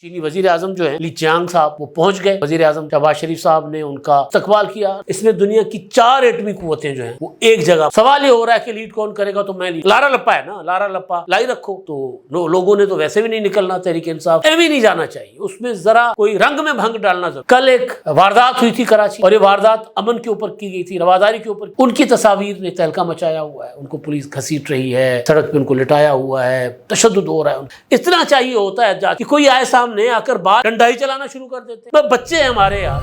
چینی وزیر اعظم جو ہیں لی چیانگ صاحب وہ پہنچ گئے. وزیر اعظم شہباز شریف صاحب نے ان کا استقبال کیا. اس میں دنیا کی 4 ایٹمی قوتیں جو ہیں وہ ایک جگہ. سوال یہ ہو رہا ہے کہ لیڈ کون کرے گا, تو میں لارا لپا ہے نا, لارا لپا لائی رکھو. تو لوگوں نے تو ویسے بھی نہیں نکلنا, تحریک انصاف بھی نہیں جانا چاہیے, اس میں ذرا کوئی رنگ میں بھنگ ڈالنا ضرور. کل ایک واردات ہوئی تھی کراچی, اور یہ واردات امن کے اوپر کی گئی تھی, رواداری کے اوپر. ان کی تصاویر نے تہلکہ مچایا ہوا ہے. ان کو پولیس گھسیٹ رہی ہے, سڑک پہ ان کو لٹایا ہوا ہے, تشدد ہو رہا ہے. اتنا چاہیے ہوتا ہے کہ کوئی آئے سامنے آ کر بات ڈنڈائی چلانا شروع کر دیتے ہیں. بچے ہیں ہمارے یار.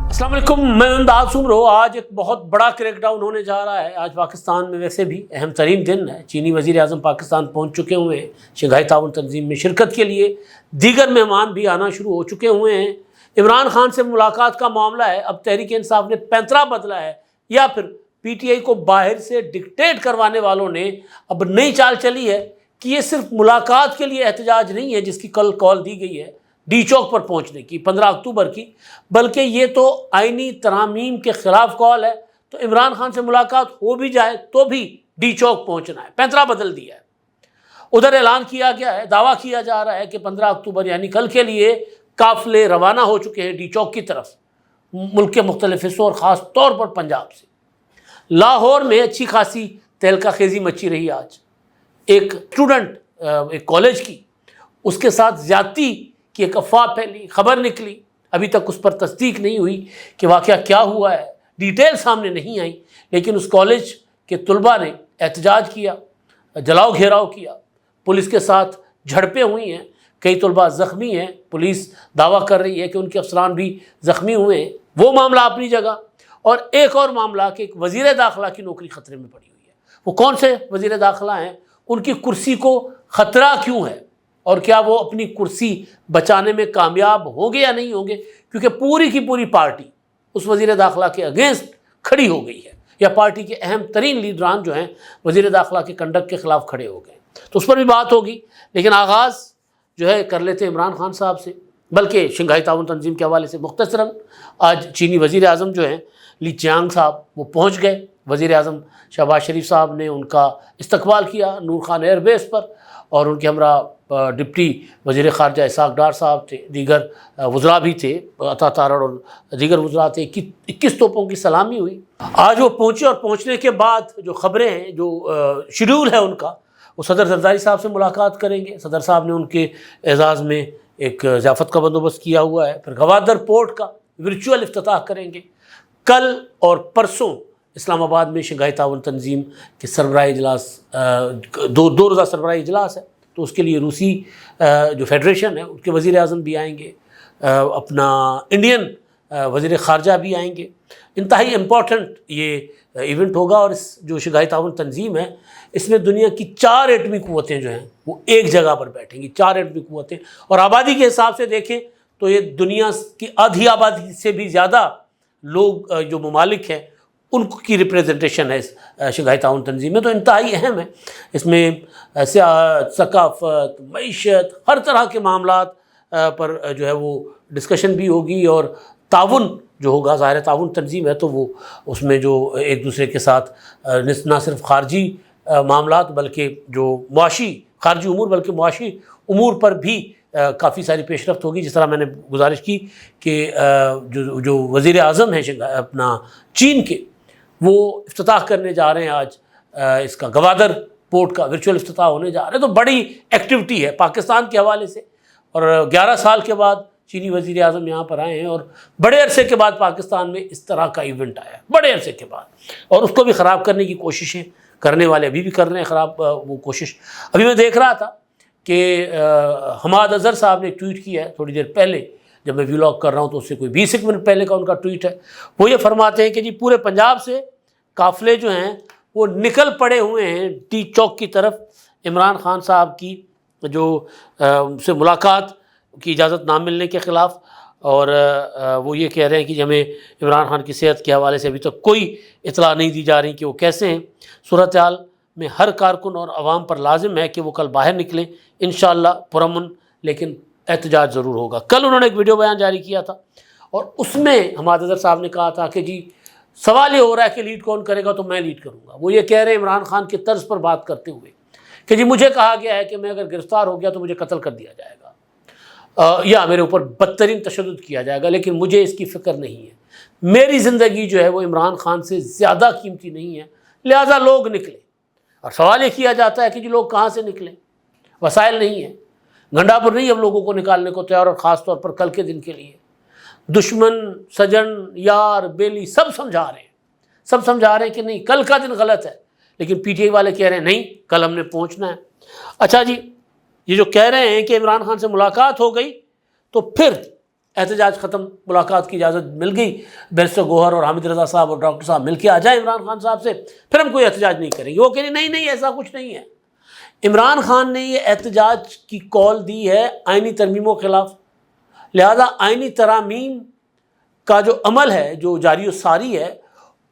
السلام علیکم, میں امداد عمر. آج ایک بہت بڑا کریک ڈاؤن ہونے جا رہا ہے. آج پاکستان میں ویسے بھی اہم ترین دن ہے. چینی وزیر اعظم پاکستان پہنچ چکے ہوئے ہیں شنگھائی تعاون تنظیم میں شرکت کے لیے. دیگر مہمان بھی آنا شروع ہو چکے ہوئے ہیں. عمران خان سے ملاقات کا معاملہ ہے. اب تحریک انصاف نے پینترا بدلا ہے, یا پھر پی ٹی آئی کو باہر سے ڈکٹیٹ کروانے والوں نے اب نئی چال چلی ہے کہ یہ صرف ملاقات کے لیے احتجاج نہیں ہے جس کی کل کال دی گئی ہے ڈی چوک پر پہنچنے کی 15 اکتوبر کی, بلکہ یہ تو آئینی ترامیم کے خلاف کال ہے. تو عمران خان سے ملاقات ہو بھی جائے تو بھی ڈی چوک پہنچنا ہے. پینترا بدل دیا ہے. ادھر اعلان کیا گیا ہے, دعویٰ کیا جا رہا ہے کہ 15 اکتوبر یعنی کل کے لیے قافلے روانہ ہو چکے ہیں ڈی چوک کی طرف, ملک کے مختلف حصوں اور خاص طور پر پنجاب سے. لاہور میں اچھی خاصی تہلکہ خیزی مچی رہی. آج ایک اسٹوڈنٹ ایک کالج کی, اس کے ساتھ زیادتی کی ایک افواہ پھیلی, خبر نکلی. ابھی تک اس پر تصدیق نہیں ہوئی کہ واقعہ کیا ہوا ہے, ڈیٹیل سامنے نہیں آئی. لیکن اس کالج کے طلباء نے احتجاج کیا, جلاؤ گھیراؤ کیا, پولیس کے ساتھ جھڑپیں ہوئی ہیں, کئی طلباء زخمی ہیں. پولیس دعویٰ کر رہی ہے کہ ان کے افسران بھی زخمی ہوئے ہیں. وہ معاملہ اپنی جگہ. اور ایک اور معاملہ کہ ایک وزیر داخلہ کی نوکری خطرے میں پڑی ہوئی ہے. وہ کون سے وزیر داخلہ ہیں, ان کی کرسی کو خطرہ کیوں ہے, اور کیا وہ اپنی کرسی بچانے میں کامیاب ہوں گے یا نہیں ہوں گے, کیونکہ پوری کی پوری پارٹی اس وزیر داخلہ کے اگینسٹ کھڑی ہو گئی ہے, یا پارٹی کے اہم ترین لیڈران جو ہیں وزیر داخلہ کے کنڈکٹ کے خلاف کھڑے ہو گئے. تو اس پر بھی بات ہوگی. لیکن آغاز جو ہے کر لیتے عمران خان صاحب سے, بلکہ شنگھائی تعاون تنظیم کے حوالے سے مختصراً. آج چینی وزیر اعظم جو ہیں لی چیانگ صاحب وہ پہنچ گئے. وزیر اعظم شہباز شریف صاحب نے ان کا استقبال کیا نور خان ایئر بیس پر, اور ان کے ہمراہ ڈپٹی وزیر خارجہ اسحاق ڈار صاحب تھے, دیگر وزراء بھی تھے, عطا تارڑ اور دیگر وزراء تھے. 21 توپوں کی سلامی ہوئی. آج وہ پہنچے, اور پہنچنے کے بعد جو خبریں ہیں, جو شیڈول ہے ان کا, وہ صدر زرداری صاحب سے ملاقات کریں گے. صدر صاحب نے ان کے اعزاز میں ایک ضیافت کا بندوبست کیا ہوا ہے. پھر گوادر پورٹ کا ورچوئل افتتاح کریں گے. کل اور پرسوں اسلام آباد میں شنگھائی تعاون تنظیم کے سربراہی اجلاس, دو روزہ سربراہی اجلاس ہے. تو اس کے لیے روسی جو فیڈریشن ہے ان کے وزیر اعظم بھی آئیں گے, اپنا انڈین وزیر خارجہ بھی آئیں گے. انتہائی امپورٹنٹ یہ ایونٹ ہوگا. اور اس جو شنگھائی تعاون تنظیم ہے, اس میں دنیا کی 4 ایٹمی قوتیں جو ہیں وہ ایک جگہ پر بیٹھیں گی. 4 ایٹمی قوتیں, اور آبادی کے حساب سے دیکھیں تو یہ دنیا کی آدھی آبادی سے بھی زیادہ لوگ جو ممالک ہیں ان کی ریپریزنٹیشن ہے شنگھائی تعاون تنظیم میں. تو انتہائی اہم ہے. اس میں ثقافت, معیشت, ہر طرح کے معاملات پر جو ہے وہ ڈسکشن بھی ہوگی. اور تعاون جو ہوگا, ظاہر تعاون تنظیم ہے تو وہ اس میں جو ایک دوسرے کے ساتھ نہ صرف خارجی معاملات بلکہ جو معاشی, خارجی امور بلکہ معاشی امور پر بھی کافی ساری پیش رفت ہوگی. جس طرح میں نے گزارش کی کہ جو وزیر اعظم ہیں اپنا چین کے, وہ افتتاح کرنے جا رہے ہیں آج اس کا گوادر پورٹ کا ورچوئل افتتاح ہونے جا رہا ہے. تو بڑی ایکٹیویٹی ہے پاکستان کے حوالے سے. اور 11 سال کے بعد چینی وزیر اعظم یہاں پر آئے ہیں, اور بڑے عرصے کے بعد پاکستان میں اس طرح کا ایونٹ آیا ہے, بڑے عرصے کے بعد. اور اس کو بھی خراب کرنے کی کوششیں کرنے والے ابھی بھی کر رہے ہیں خراب وہ کوشش. ابھی میں دیکھ رہا تھا کہ حماد اظہر صاحب نے ٹویٹ کیا ہے تھوڑی دیر پہلے, جب میں ویلاگ کر رہا ہوں تو اس سے کوئی 20 منٹ پہلے کا ان کا ٹویٹ ہے. وہ یہ فرماتے ہیں کہ جی پورے پنجاب سے قافلے جو ہیں وہ نکل پڑے ہوئے ہیں ڈی چوک کی طرف, عمران خان صاحب کی جو سے ملاقات کی اجازت نہ ملنے کے خلاف. اور وہ یہ کہہ رہے ہیں کہ ہمیں عمران خان کی صحت کے حوالے سے ابھی تک کوئی اطلاع نہیں دی جا رہی کہ وہ کیسے ہیں. صورتحال میں ہر کارکن اور عوام پر لازم ہے کہ وہ کل باہر نکلیں انشاءاللہ پرامن, لیکن احتجاج ضرور ہوگا. کل انہوں نے ایک ویڈیو بیان جاری کیا تھا, اور اس میں حماد اظہر صاحب نے کہا تھا کہ جی سوال یہ ہو رہا ہے کہ لیڈ کون کرے گا, تو میں لیڈ کروں گا. وہ یہ کہہ رہے ہیں عمران خان کے طرز پر بات کرتے ہوئے کہ جی مجھے کہا گیا ہے کہ میں اگر گرفتار ہو گیا تو مجھے قتل کر دیا جائے گا یا میرے اوپر بدترین تشدد کیا جائے گا، لیکن مجھے اس کی فکر نہیں ہے، میری زندگی جو ہے وہ عمران خان سے زیادہ قیمتی نہیں ہے، لہٰذا لوگ نکلے۔ اور سوال یہ کیا جاتا ہے کہ جی لوگ کہاں سے نکلیں؟ وسائل نہیں ہیں، گنڈا پور نہیں اب لوگوں کو نکالنے کو تیار، اور خاص طور پر کل کے دن کے لیے دشمن، سجن، یار، بیلی سب سمجھا رہے ہیں کہ نہیں کل کا دن غلط ہے، لیکن پی ٹی آئی والے کہہ رہے ہیں نہیں کل ہم نے پہنچنا ہے۔ اچھا جی، یہ جو کہہ رہے ہیں کہ عمران خان سے ملاقات ہو گئی تو پھر احتجاج ختم، ملاقات کی اجازت مل گئی، بیرسٹر گوہر اور حامد رضا صاحب اور ڈاکٹر صاحب مل کے آ جائیں عمران خان صاحب سے، پھر ہم کوئی احتجاج نہیں کریں گے۔ وہ کہہ رہے ہیں نہیں ایسا کچھ نہیں ہے۔ عمران خان نے یہ احتجاج کی کال دی ہے آئینی ترمیموں کے خلاف، لہذا آئینی ترامیم کا جو عمل ہے، جو جاری و ساری ہے،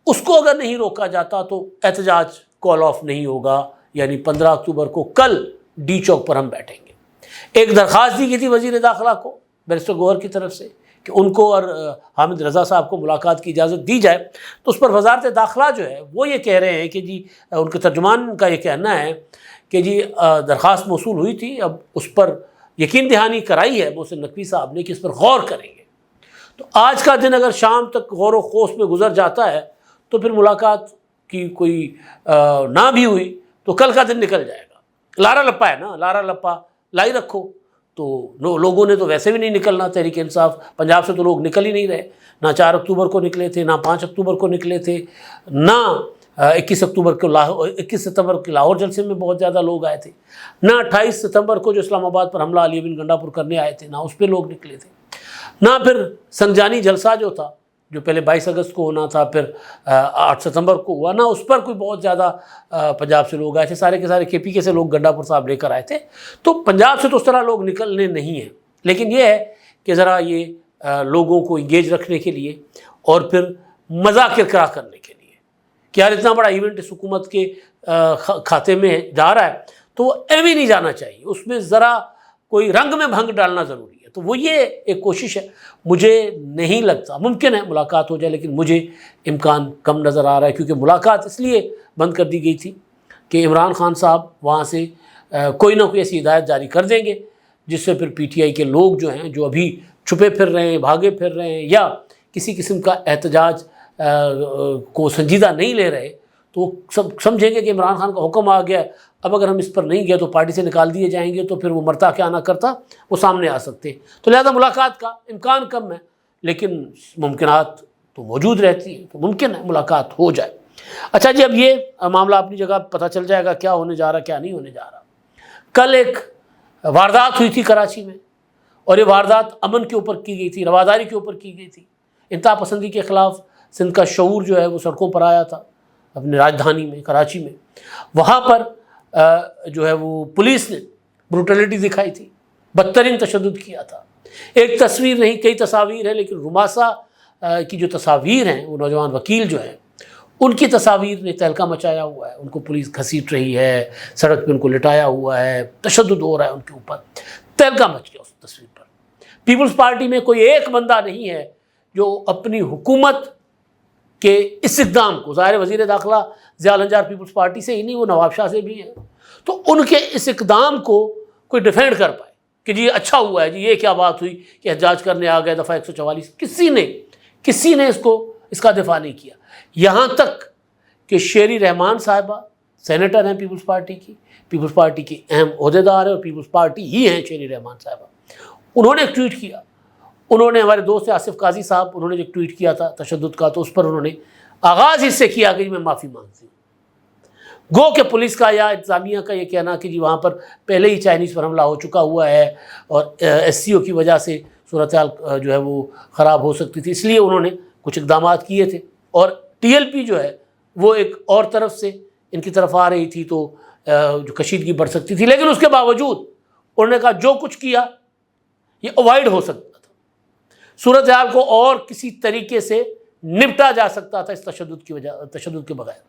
اس کو اگر نہیں روکا جاتا تو احتجاج کال آف نہیں ہوگا، یعنی 15 اکتوبر کو کل ڈی چوک پر ہم بیٹھیں گے۔ ایک درخواست دی گئی تھی وزیر داخلہ کو بیرسٹر گوہر کی طرف سے کہ ان کو اور حامد رضا صاحب کو ملاقات کی اجازت دی جائے، تو اس پر وزارت داخلہ جو ہے وہ یہ کہہ رہے ہیں کہ جی ان کے ترجمان کا یہ کہنا ہے کہ جی درخواست موصول ہوئی تھی، اب اس پر یقین دہانی کرائی ہے محسن نقوی صاحب نے کہ اس پر غور کریں گے۔ تو آج کا دن اگر شام تک غور و خوض میں گزر جاتا ہے تو پھر ملاقات کی کوئی نہ بھی ہوئی تو کل کا دن نکل جائے گا۔ لارا لپا ہے نا، لارا لپا لائی رکھو، تو لوگوں نے تو ویسے بھی نہیں نکلنا، تحریک انصاف پنجاب سے تو لوگ نکل ہی نہیں رہے، نہ 4 اکتوبر کو نکلے تھے، نہ 5 اکتوبر کو نکلے تھے، نہ 21 ستمبر کے لاہور جلسے میں بہت زیادہ لوگ آئے تھے، نہ 28 ستمبر کو جو اسلام آباد پر حملہ علی بن گنڈا پور کرنے آئے تھے، نہ اس پہ لوگ نکلے تھے، نہ پھر سنجانی جلسہ جو تھا جو پہلے 22 اگست کو ہونا تھا، پھر 8 ستمبر کو ہوا، نہ اس پر کوئی بہت زیادہ پنجاب سے لوگ آئے تھے، سارے کے سارے کے پی کے سے لوگ گنڈا پور صاحب لے کر آئے تھے۔ تو پنجاب سے تو اس طرح لوگ نکلنے نہیں ہیں، لیکن یہ ہے کہ ذرا یہ لوگوں کو انگیج رکھنے کے لیے اور پھر مزہ کرکرا کرنے کے لیے کہ یار اتنا بڑا ایونٹ اس حکومت کے کھاتے میں جا رہا ہے تو وہ ایم ہی نہیں جانا چاہیے، اس میں ذرا کوئی رنگ میں بھنگ ڈالنا ضروری ہے۔ تو وہ یہ ایک کوشش ہے، مجھے نہیں لگتا، ممکن ہے ملاقات ہو جائے لیکن مجھے امکان کم نظر آ رہا ہے، کیونکہ ملاقات اس لیے بند کر دی گئی تھی کہ عمران خان صاحب وہاں سے کوئی نہ کوئی ایسی ہدایت جاری کر دیں گے جس سے پھر پی ٹی آئی کے لوگ جو ہیں، جو ابھی چھپے پھر رہے ہیں، بھاگے پھر رہے ہیں یا کسی قسم کا احتجاج کو سنجیدہ نہیں لے رہے، تو وہ سب سمجھیں گے کہ عمران خان کا حکم آ گیا ہے، اب اگر ہم اس پر نہیں گئے تو پارٹی سے نکال دیے جائیں گے، تو پھر وہ مرتا کیا نہ کرتا وہ سامنے آ سکتے ہیں۔ تو لہذا ملاقات کا امکان کم ہے، لیکن ممکنات تو موجود رہتی ہیں، تو ممکن ہے ملاقات ہو جائے۔ اچھا جی، اب یہ معاملہ اپنی جگہ پتہ چل جائے گا کیا ہونے جا رہا کیا نہیں ہونے جا رہا۔ کل ایک واردات ہوئی تھی کراچی میں، اور یہ واردات امن کے اوپر کی گئی تھی، رواداری کے اوپر کی گئی تھی، انتہا پسندی کے خلاف سندھ کا شعور جو ہے وہ سڑکوں پر آیا تھا اپنی راجدھانی میں کراچی میں۔ وہاں پر جو ہے وہ پولیس نے بروٹیلٹی دکھائی تھی، بدترین تشدد کیا تھا۔ ایک تصویر نہیں کئی تصاویر ہیں، لیکن رماسا کی جو تصاویر ہیں، وہ نوجوان وکیل جو ہیں ان کی تصاویر نے تہلکہ مچایا ہوا ہے، ان کو پولیس گھسیٹ رہی ہے، سڑک پہ ان کو لٹایا ہوا ہے، تشدد ہو رہا ہے ان کے اوپر، تہلکہ مچ گیا اس تصویر پر۔ پیپلز پارٹی میں کوئی ایک بندہ نہیں ہے جو اپنی حکومت کہ اس اقدام کو، ظاہر وزیر داخلہ ضیاء النجار پیپلز پارٹی سے ہی نہیں، وہ نواب شاہ سے بھی ہیں، تو ان کے اس اقدام کو کوئی ڈیفینڈ کر پائے کہ جی اچھا ہوا ہے جی، یہ کیا بات ہوئی کہ احتجاج کرنے آ گئے دفعہ 144، کسی نے اس کا دفاع نہیں کیا۔ یہاں تک کہ شیری رحمان صاحبہ سینیٹر ہیں پیپلز پارٹی کی اہم عہدیدار ہیں، اور پیپلز پارٹی ہی ہیں شیری رحمان صاحبہ، انہوں نے ایک ٹویٹ کیا، انہوں نے ہمارے دوست آصف قاضی صاحب، انہوں نے ایک ٹویٹ کیا تھا تشدد کا، تو اس پر انہوں نے آغاز اس سے کیا کہ میں معافی مانگتی ہوں۔ گو کہ پولیس کا یا انتظامیہ کا یہ کہنا کہ جی وہاں پر پہلے ہی چائنیز پر حملہ ہو چکا ہوا ہے اور ایس سی او کی وجہ سے صورتحال جو ہے وہ خراب ہو سکتی تھی، اس لیے انہوں نے کچھ اقدامات کیے تھے، اور ٹی ایل پی جو ہے وہ ایک اور طرف سے ان کی طرف آ رہی تھی تو جو کشیدگی بڑھ سکتی تھی، لیکن اس کے باوجود انہوں نے کہا جو کچھ کیا یہ اوائڈ ہو سکتا تھا، صورتحال کو اور کسی طریقے سے نپٹا جا سکتا تھا اس تشدد کے بغیر۔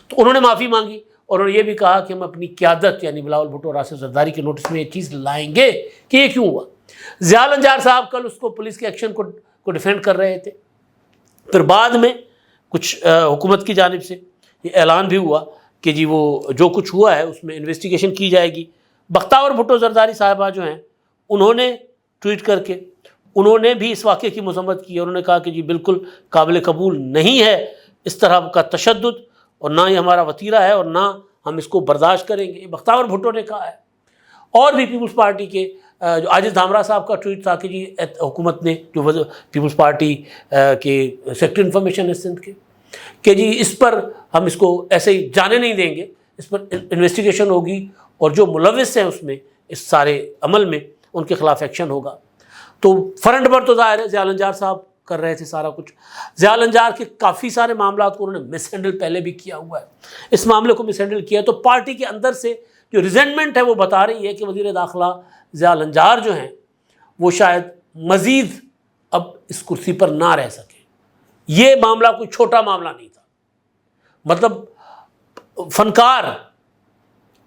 تو انہوں نے معافی مانگی، اور انہوں نے یہ بھی کہا کہ ہم اپنی قیادت یعنی بلاول بھٹو اور آصف زرداری کے نوٹس میں یہ چیز لائیں گے کہ یہ کیوں ہوا۔ ضیاء النجار صاحب کل اس کو پولیس کے ایکشن کو ڈیفینڈ کر رہے تھے، پھر بعد میں کچھ حکومت کی جانب سے یہ اعلان بھی ہوا کہ جی وہ جو کچھ ہوا ہے اس میں انویسٹیگیشن کی جائے گی۔ بختیور بھٹو زرداری صاحبہ جو ہیں انہوں نے ٹویٹ کر کے انہوں نے بھی اس واقعے کی مذمت کی، انہوں نے کہا کہ جی بالکل قابل قبول نہیں ہے اس طرح کا تشدد، اور نہ یہ ہمارا وتیرہ ہے اور نہ ہم اس کو برداشت کریں گے، بختیور بھٹو نے کہا ہے۔ اور بھی پیپلز پارٹی کے جو عاجز دھامرا صاحب کا ٹویٹ تھا کہ جی حکومت نے جو پیپلز پارٹی کے سیکرٹری انفارمیشن ہے سندھ کے، کہ جی اس پر ہم اس کو ایسے ہی جانے نہیں دیں گے، اس پر انویسٹیگیشن ہوگی اور جو ملوث ہیں اس میں اس سارے عمل میں ان کے خلاف ایکشن ہوگا۔ تو فرنٹ پر تو ظاہر ہے ضیاء النجار صاحب کر رہے تھے سارا کچھ۔ ضیاء النجار کے کافی سارے معاملات کو انہوں نے مس ہینڈل پہلے بھی کیا ہوا ہے، اس معاملے کو مس ہینڈل کیا، تو پارٹی کے اندر سے جو ریزنٹمنٹ ہے وہ بتا رہی ہے کہ وزیر داخلہ ضیاء النجار جو ہیں وہ شاید مزید اب اس کرسی پر نہ رہ سکے۔ یہ معاملہ کوئی چھوٹا معاملہ نہیں تھا، مطلب فنکار،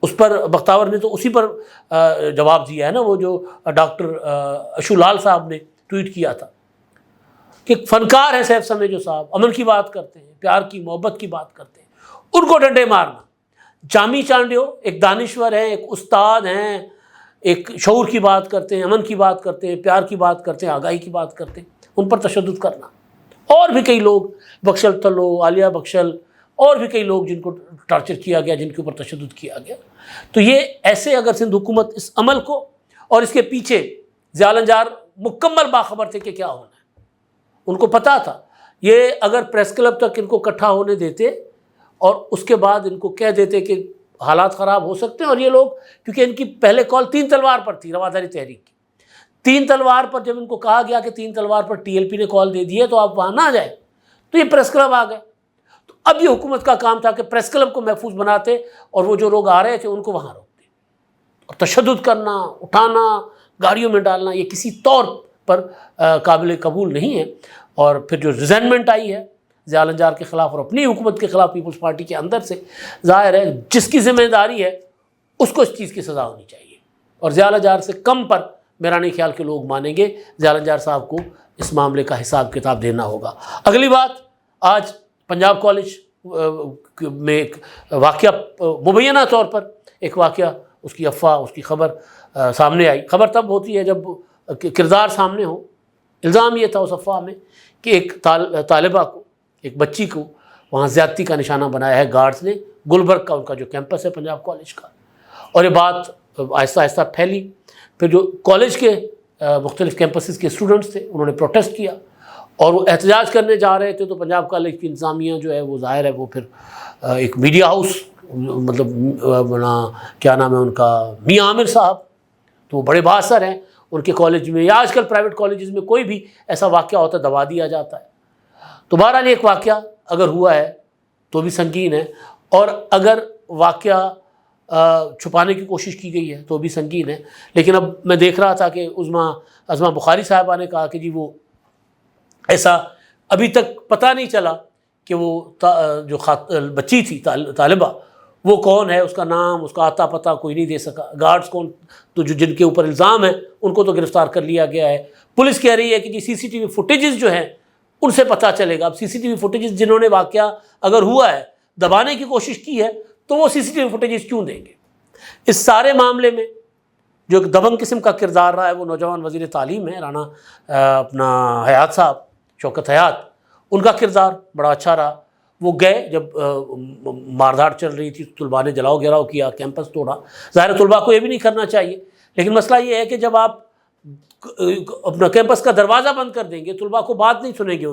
اس پر بختیور نے تو اسی پر جواب دیا ہے نا، وہ جو ڈاکٹر اشو لال صاحب نے ٹویٹ کیا تھا کہ فنکار ہیں سیف سمیجو صاحب، امن کی بات کرتے ہیں، پیار کی محبت کی بات کرتے ہیں، ان کو ڈنڈے مارنا۔ جامی چانڈیو ایک دانشور ہیں، ایک استاد ہیں، ایک شعور کی بات کرتے ہیں، امن کی بات کرتے ہیں، پیار کی بات کرتے ہیں، آگاہی کی بات کرتے ہیں، ان پر تشدد کرنا۔ اور بھی کئی لوگ، بخشل تلو، عالیہ بخشل، اور بھی کئی لوگ جن کو ٹارچر کیا گیا، جن کے اوپر تشدد کیا گیا۔ تو یہ ایسے اگر سندھ حکومت اس عمل کو، اور اس کے پیچھے ضیاء النجار مکمل باخبر تھے کہ کیا ہونا ہے، ان کو پتا تھا، یہ اگر پریس کلب تک ان کو اکٹھا ہونے دیتے اور اس کے بعد ان کو کہہ دیتے کہ حالات خراب ہو سکتے ہیں، اور یہ لوگ کیونکہ ان کی پہلے کال 3 تلوار پر تھی، رواداری تحریک کی 3 تلوار پر، جب ان کو کہا گیا کہ 3 تلوار پر ٹی ایل پی نے کال دے دی ہے تو آپ وہاں نہ آ جائیں، تو یہ پریس کلب آ گئے۔ تو اب یہ حکومت کا کام تھا کہ پریس کلب کو محفوظ بناتے اور وہ جو لوگ آ رہے تھے ان کو وہاں روکتے، اور تشدد کرنا، اٹھانا، گاڑیوں میں ڈالنا، یہ کسی طور پر قابل قبول نہیں ہے۔ اور پھر جو ریزائنمنٹ آئی ہے ضیاء النجار کے خلاف اور اپنی حکومت کے خلاف پیپلز پارٹی کے اندر سے، ظاہر ہے جس کی ذمہ داری ہے اس کو اس چیز کی سزا ہونی چاہیے، اور ضیاء النجار سے کم پر میرا نہیں خیال کہ لوگ مانیں گے۔ ضیاء النجار صاحب کو اس معاملے کا حساب کتاب دینا ہوگا۔ اگلی بات، آج پنجاب کالج میں ایک واقعہ، مبینہ طور پر ایک واقعہ، اس کی افواہ، اس کی خبر سامنے آئی۔ خبر تب ہوتی ہے جب کردار سامنے ہو۔ الزام یہ تھا اس افواہ میں کہ ایک طالبہ کو، ایک بچی کو وہاں زیادتی کا نشانہ بنایا ہے گارڈز نے، گلبرگ کا ان کا جو کیمپس ہے پنجاب کالج کا، اور یہ بات آہستہ آہستہ پھیلی۔ پھر جو کالج کے مختلف کیمپسز کے اسٹوڈنٹس تھے انہوں نے پروٹیسٹ کیا اور وہ احتجاج کرنے جا رہے تھے، تو پنجاب کالج کی انتظامیہ جو ہے وہ ظاہر ہے وہ پھر ایک میڈیا ہاؤس، مطلب کیا نام ہے ان کا، میاں عامر صاحب، تو وہ بڑے بااثر ہیں ان کے کالج میں، یا آج کل پرائیویٹ کالجز میں کوئی بھی ایسا واقعہ ہوتا ہے دبا دیا جاتا ہے۔ تو بہرحال ایک واقعہ اگر ہوا ہے تو بھی سنگین ہے، اور اگر واقعہ چھپانے کی کوشش کی گئی ہے تو بھی سنگین ہے۔ لیکن اب میں دیکھ رہا تھا کہ عظمہ بخاری صاحبہ نے کہا کہ جی وہ ایسا ابھی تک پتہ نہیں چلا کہ وہ جو بچی تھی طالبہ وہ کون ہے، اس کا نام، اس کا آتا پتہ کوئی نہیں دے سکا۔ گارڈز کون، تو جن کے اوپر الزام ہے ان کو تو گرفتار کر لیا گیا ہے۔ پولیس کہہ رہی ہے کہ جی سی سی ٹی وی فوٹیجز جو ہیں ان سے پتہ چلے گا۔ اب سی سی ٹی وی فوٹیجز جنہوں نے واقعہ اگر ہوا ہے دبانے کی کوشش کی ہے تو وہ سی سی ٹی وی فوٹیجز کیوں دیں گے؟ اس سارے معاملے میں جو ایک دبنگ قسم کا کردار رہا ہے وہ نوجوان وزیر تعلیم ہے رانا اپنا حیات صاحب، شوکت حیات، ان کا کردار بڑا اچھا رہا۔ وہ گئے جب ماردھاڑ چل رہی تھی، طلباء نے جلاؤ گھیراؤ کیا، کیمپس توڑا۔ ظاہر طلباء کو یہ بھی نہیں کرنا چاہیے، لیکن مسئلہ یہ ہے کہ جب آپ اپنا کیمپس کا دروازہ بند کر دیں گے، طلباء کو بات نہیں سنیں گے،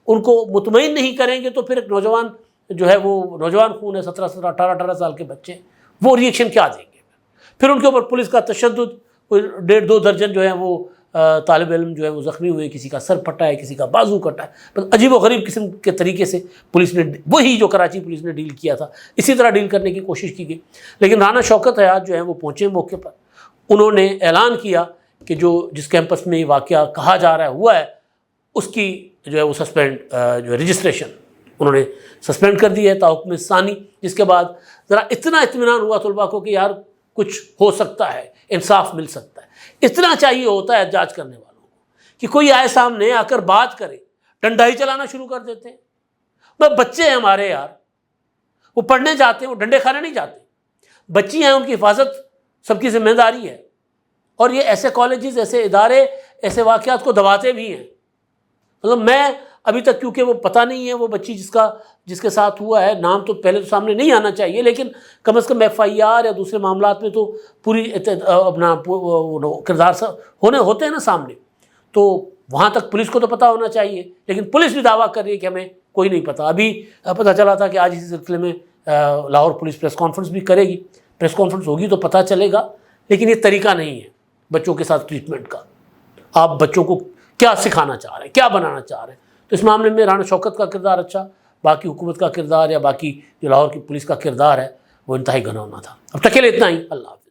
ان کو مطمئن نہیں کریں گے، تو پھر ایک نوجوان جو ہے وہ نوجوان خون ہے، 17 18 سال کے بچے، وہ ریئیکشن کیا دیں گے؟ پھر ان کے اوپر پولیس کا تشدد، کوئی 1.5-2 درجن جو ہیں وہ طالب علم جو ہے وہ زخمی ہوئے، کسی کا سر پھٹا ہے، کسی کا بازو کٹا ہے۔ بس عجیب و غریب قسم کے طریقے سے پولیس نے، وہی جو کراچی پولیس نے ڈیل کیا تھا، اسی طرح ڈیل کرنے کی کوشش کی گئی۔ لیکن رانا شوکت حیات جو ہیں وہ پہنچے موقع پر، انہوں نے اعلان کیا کہ جس کیمپس میں یہ واقعہ کہا جا رہا ہے ہوا ہے، اس کی جو ہے وہ سسپینڈ، جو ہے رجسٹریشن انہوں نے سسپینڈ کر دی ہے تاحکم ثانی، جس کے بعد ذرا اتنا اطمینان ہوا طلباء کو کہ یار کچھ ہو سکتا ہے، انصاف مل سکتا ہے۔ اتنا چاہیے ہوتا ہے احتجاج کرنے والوں کو کہ کوئی آئے سامنے آ کر بات کرے، ڈنڈا ہی چلانا شروع کر دیتے ہیں۔ بچے ہیں ہمارے یار، وہ پڑھنے جاتے ہیں، وہ ڈنڈے کھانے نہیں جاتے. بچی ہیں، ان کی حفاظت سب کی ذمہ داری ہے. اور یہ ایسے کالجز، ایسے ادارے ایسے واقعات کو دباتے بھی ہیں. مطلب میں ابھی تک، کیونکہ وہ پتہ نہیں ہے وہ بچی جس کے ساتھ ہوا ہے، نام تو پہلے تو سامنے نہیں آنا چاہیے، لیکن کم از کم FIR یا دوسرے معاملات میں تو پوری اپنا کردار ہوتے ہیں نا سامنے، تو وہاں تک پولیس کو تو پتہ ہونا چاہیے. لیکن پولیس بھی دعویٰ کر رہی ہے کہ ہمیں کوئی نہیں پتہ. ابھی پتہ چلا تھا کہ آج اسی سلسلے میں لاہور پولیس پریس کانفرنس بھی کرے گی. پریس کانفرنس ہوگی تو پتہ چلے گا. لیکن یہ طریقہ نہیں ہے بچوں کے ساتھ ٹریٹمنٹ کا. آپ بچوں کو کیا سکھانا چاہ رہے ہیں، کیا بنانا چاہ رہے ہیں؟ تو اس معاملے میں رانا شوکت کا کردار اچھا، باقی حکومت کا کردار یا باقی جو لاہور کی پولیس کا کردار ہے وہ انتہائی گھناؤنا تھا. اب تک کے لیے اتنا ہی. اللہ حافظ.